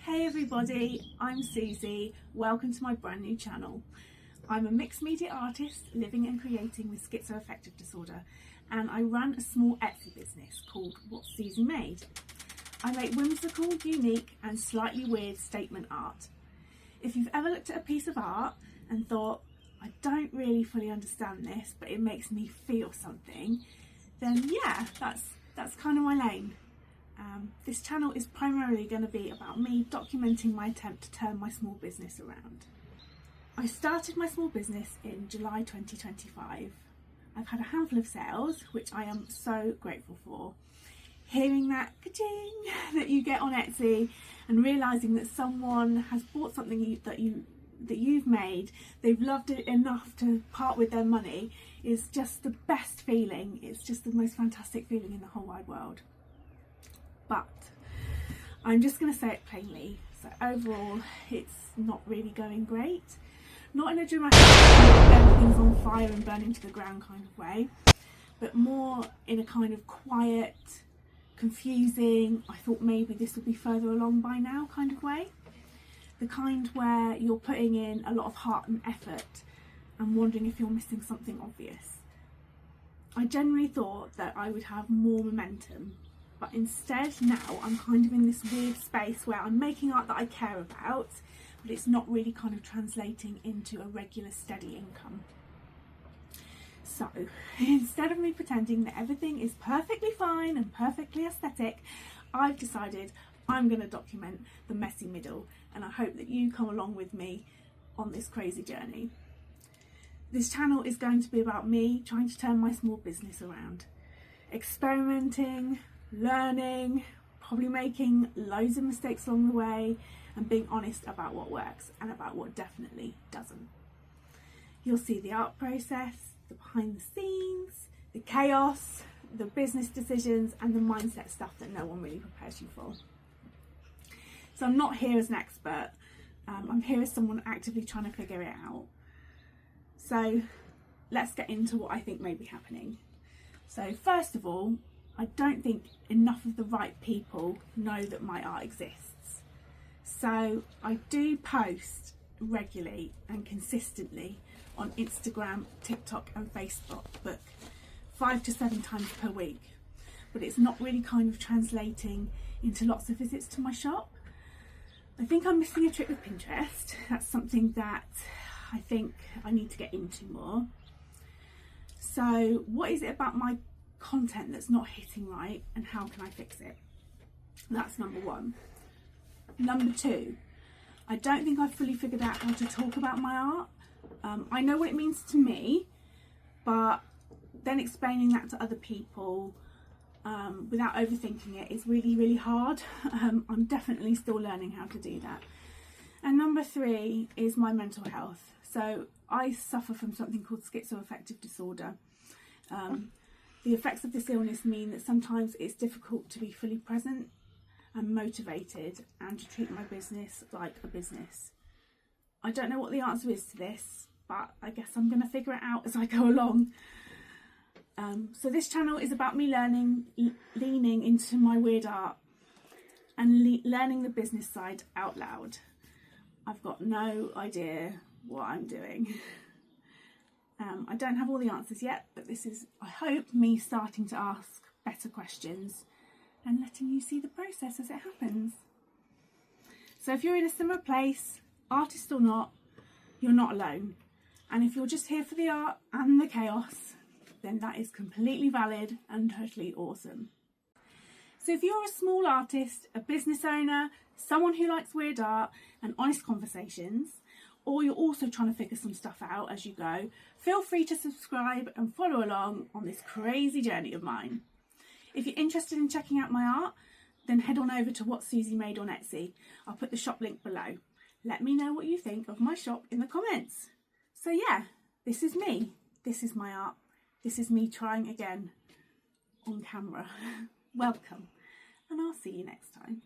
Hey everybody, I'm Susie. Welcome to my brand new channel. I'm a mixed media artist living and creating with schizoaffective disorder, and I run a small Etsy business called What Susie Made. I make whimsical, unique and slightly weird statement art. If you've ever looked at a piece of art and thought, I don't really fully understand this, but it makes me feel something, then yeah, that's kind of my lane. This channel is primarily going to be about me documenting my attempt to turn my small business around. I started my small business in July 2025. I've had a handful of sales, which I am so grateful for. Hearing that ka-ching that you get on Etsy and realising that someone has bought something that you've made, they've loved it enough to part with their money, is just the best feeling. It's just the most fantastic feeling in the whole wide world. But I'm just going to say it plainly. So overall, it's not really going great. Not in a dramatic, everything's on fire and burning to the ground kind of way, but more in a kind of quiet, confusing, I thought maybe this would be further along by now kind of way. The kind where you're putting in a lot of heart and effort and wondering if you're missing something obvious. I generally thought that I would have more momentum, but instead now I'm kind of in this weird space where I'm making art that I care about, but it's not really kind of translating into a regular steady income. So instead of me pretending that everything is perfectly fine and perfectly aesthetic, I've decided I'm going to document the messy middle, and I hope that you come along with me on this crazy journey. This channel is going to be about me trying to turn my small business around, experimenting, learning, probably making loads of mistakes along the way, and being honest about what works and about what definitely doesn't. You'll see the art process, the behind the scenes, the chaos, the business decisions and the mindset stuff that no one really prepares you for. So I'm not here as an expert, I'm here as someone actively trying to figure it out. So let's get into what I think may be happening. So first of all, I don't think enough of the right people know that my art exists. So I do post regularly and consistently on Instagram, TikTok and Facebook 5 to 7 times per week, but it's not really kind of translating into lots of visits to my shop. I think I'm missing a trick with Pinterest. That's something that I think I need to get into more. So what is it about my content that's not hitting right, and how can I fix it? That's number one. Number two, I don't think I've fully figured out how to talk about my art. I know what it means to me, but then explaining that to other people without overthinking it is really hard. I'm definitely still learning how to do that. And number three is my mental health. So I suffer from something called schizoaffective disorder. The effects of this illness mean that sometimes it's difficult to be fully present and motivated and to treat my business like a business. I don't know what the answer is to this, but I guess I'm going to figure it out as I go along. So this channel is about me leaning into my weird art and learning the business side out loud. I've got no idea what I'm doing. I don't have all the answers yet, but this is, I hope, me starting to ask better questions and letting you see the process as it happens. So if you're in a similar place, artist or not, you're not alone. And if you're just here for the art and the chaos, then that is completely valid and totally awesome. So if you're a small artist, a business owner, someone who likes weird art and honest conversations, or you're also trying to figure some stuff out as you go, feel free to subscribe and follow along on this crazy journey of mine. If you're interested in checking out my art, then head on over to What Susie Made on Etsy. I'll put the shop link below. Let me know what you think of my shop in the comments. So yeah, this is me. This is my art. This is me trying again on camera. Welcome, and I'll see you next time.